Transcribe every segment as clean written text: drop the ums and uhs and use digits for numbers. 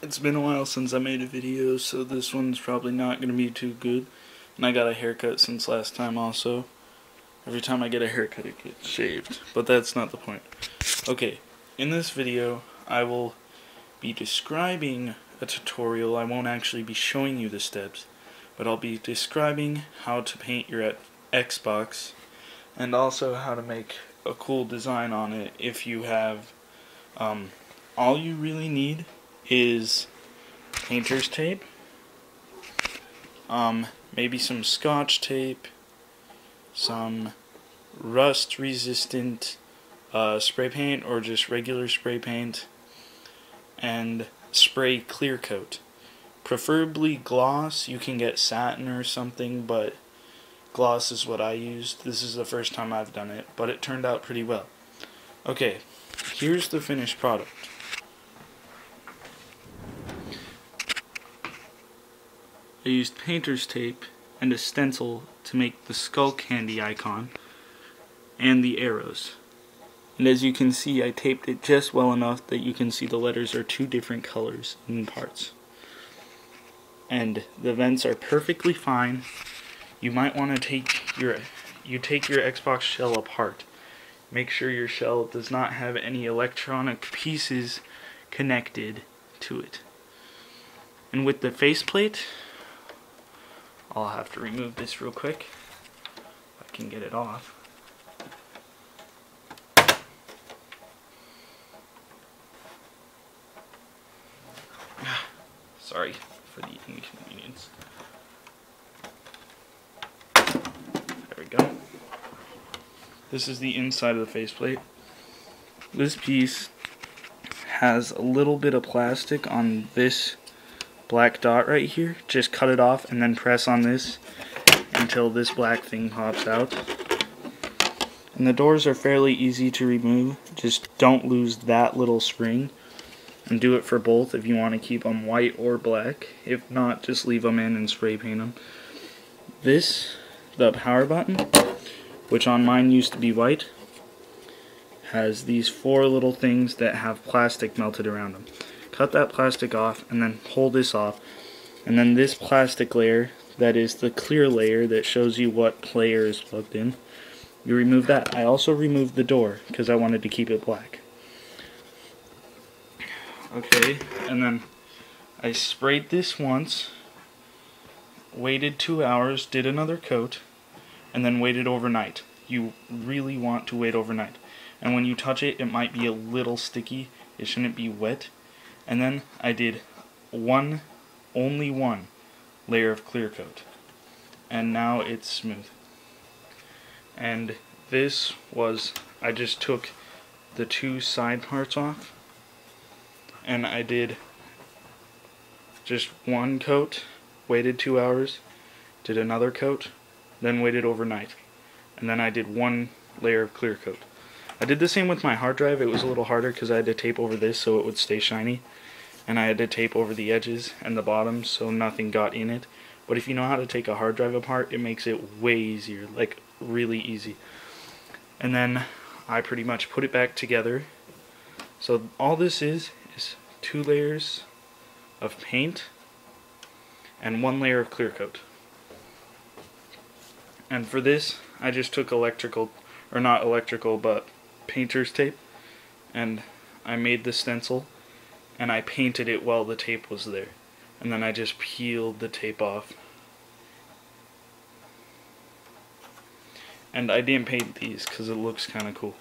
It's been a while since I made a video, so this one's probably not going to be too good. And I got a haircut since last time also. Every time I get a haircut it gets shaved, but that's not the point. Okay, in this video I will be describing a tutorial. I won't actually be showing you the steps, but I'll be describing how to paint your Xbox and also how to make a cool design on it if you have all you really need is painter's tape, maybe some scotch tape, some rust resistant spray paint or just regular spray paint, and spray clear coat. Preferably gloss. You can get satin or something, but gloss is what I used. This is the first time I've done it, but it turned out pretty well. Okay, here's the finished product. I used painter's tape and a stencil to make the Skullcandy icon and the arrows. And as you can see, I taped it just well enough that you can see the letters are two different colors in parts. And the vents are perfectly fine. You might want to take your Xbox shell apart. Make sure your shell does not have any electronic pieces connected to it. And with the faceplate, I'll have to remove this real quick if I can get it off. Sorry for the inconvenience. There we go. This is the inside of the faceplate. This piece has a little bit of plastic on this black dot right here. Just cut it off and then press on this until this black thing pops out. And the doors are fairly easy to remove. Just don't lose that little spring. And do it for both if you want to keep them white or black. If not, just leave them in and spray paint them. This, the power button, which on mine used to be white, has these four little things that have plastic melted around them. Cut that plastic off and then pull this off, and then this plastic layer, that is the clear layer that shows you what player is plugged in, you remove that. I also removed the door because I wanted to keep it black. Okay, and then I sprayed this once, waited 2 hours, did another coat, and then waited overnight. You really want to wait overnight. And when you touch it, it might be a little sticky. It shouldn't be wet. And then I did only one layer of clear coat. And now it's smooth. And this was, I just took the two side parts off. And I did just one coat, waited 2 hours, did another coat, then waited overnight. And then I did one layer of clear coat. I did the same with my hard drive. It was a little harder because I had to tape over this so it would stay shiny. And I had to tape over the edges and the bottom so nothing got in it. But if you know how to take a hard drive apart, it makes it way easier, like really easy. And then I pretty much put it back together. So all this is 2 layers of paint and 1 layer of clear coat. And for this, I just took not electrical, but painter's tape, and I made the stencil, and I painted it while the tape was there. And then I just peeled the tape off. And I didn't paint these because it looks kind of cool.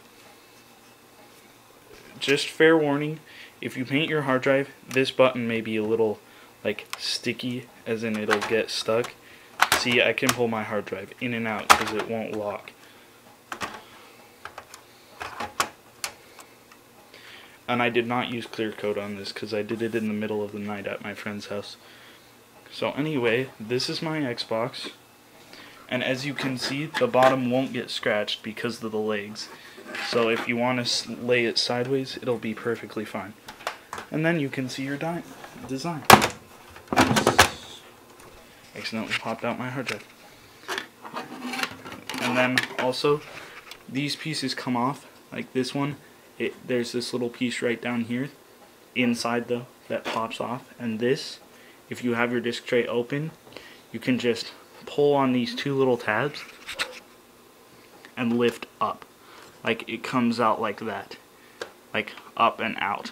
Just fair warning, if you paint your hard drive, this button may be a little like sticky, as in it'll get stuck. See, I can pull my hard drive in and out because it won't lock. And I did not use clear coat on this because I did it in the middle of the night at my friend's house. So anyway, this is my Xbox. And as you can see, the bottom won't get scratched because of the legs. So if you want to lay it sideways, it'll be perfectly fine. And then you can see your design. Accidentally popped out my hard drive. And then also, these pieces come off, like this one. There's this little piece right down here, inside though, that pops off, and this, if you have your disc tray open, you can just pull on these two little tabs and lift up. Like it comes out like that. Like up and out.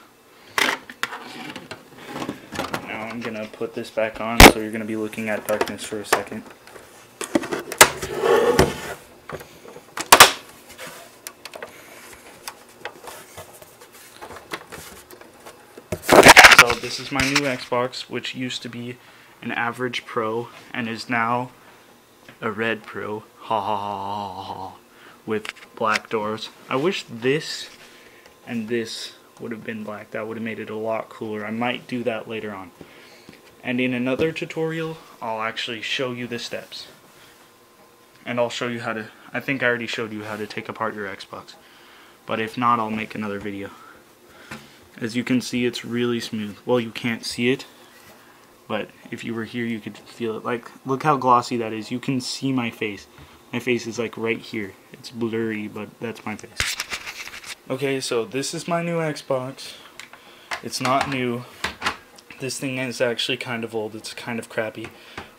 Now I'm gonna put this back on, so you're gonna be looking at darkness for a second. So this is my new Xbox, which used to be an average Pro and is now a red Pro. Ha ha ha ha ha. With black doors. I wish this and this would have been black. That would have made it a lot cooler. I might do that later on. And in another tutorial, I'll actually show you the steps. And I'll show you how to, I think I already showed you how to take apart your Xbox. But if not, I'll make another video. As you can see, it's really smooth. Well, you can't see it, but if you were here, you could feel it. Like, look how glossy that is. You can see my face. My face is like right here. It's blurry, but that's my face. Okay, so this is my new Xbox. It's not new. This thing is actually kind of old. It's kind of crappy,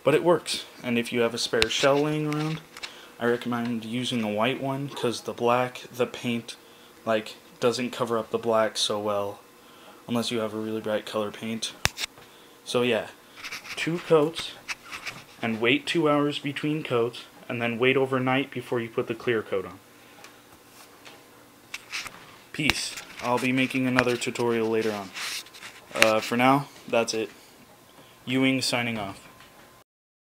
but it works. And if you have a spare shell laying around, I recommend using a white one, because the black, the paint, like, doesn't cover up the black so well, unless you have a really bright color paint. So yeah, 2 coats, and wait 2 hours between coats, and then wait overnight before you put the clear coat on. Peace. I'll be making another tutorial later on. For now, that's it. Ewing signing off.